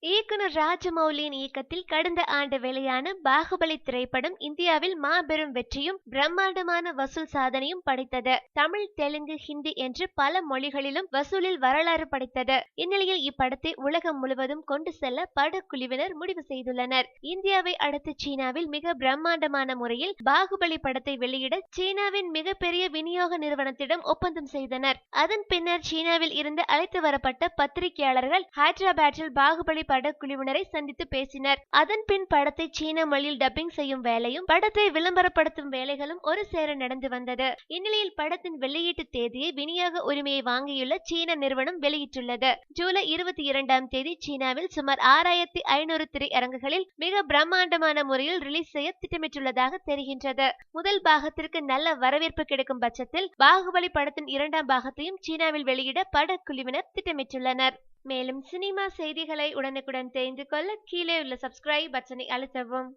இயக்குனர் ராஜமௌலியின் இயக்கத்தில் கடந்த ஆண்டு வெளியான பாகுபலி திரைப்படம் இந்தியாவில் மாபெரும் வெற்றியும் பிரம்மாண்டமான வசூல் சாதனையும் படைத்தது. தமிழ், தெலுங்கு, ஹிந்தி என்று பல மொழிகளிலும் வசூலில் வரலாறு படைத்தது. இந்நிலையில் இப்படத்தை உலகம் முழுவதும் கொண்டு செல்ல படக்குழுவினர் முடிவு செய்துள்ளனர். இந்தியாவை அடுத்து சீனாவில் மிக பிரம்மாண்டமான முறையில் பாகுபலி படத்தை வெளியிட சீனாவின் மிகப்பெரிய விநியோக நிறுவனத்திடம் ஒப்பந்தம் செய்தனர். அதன் பின்னர் சீனாவில் இருந்து அழைத்து வரப்பட்ட பத்திரிகையாளர்கள் ஹைதராபாத்தில் பாகுபலி படக்குழுவினரை சந்தித்து பேசினர். அதன் பின் படத்தை சீன மொழியில் டப்பிங் செய்யும் வேலையும் படத்தை விளம்பரப்படுத்தும் வேலைகளும் ஒரு சேர நடந்து வந்தது. இந்நிலையில் படத்தின் வெளியீட்டு தேதியை விநியோக உரிமையை வாங்கியுள்ள சீன நிறுவனம் வெளியிட்டுள்ளது. ஜூலை 22ஆம் தேதி சீனாவில் சுமார் 6500 திரையரங்குகளில் மிக பிரம்மாண்டமான முறையில் ரிலீஸ் செய்ய திட்டமிட்டுள்ளதாக தெரிகின்றது. முதல் பாகத்திற்கு நல்ல வரவேற்பு கிடைக்கும் பட்சத்தில் பாகுபலி படத்தின் இரண்டாம் பாகத்தையும் சீனாவில் வெளியிட படக்குழுவினர் திட்டமிட்டுள்ளனர். மேலும் சினிமா செய்திகளை உடனுக்குடன் தெரிந்து கொள்ள கீழே உள்ள சப்ஸ்கிரைப் பட்டனை அழுத்தவும்.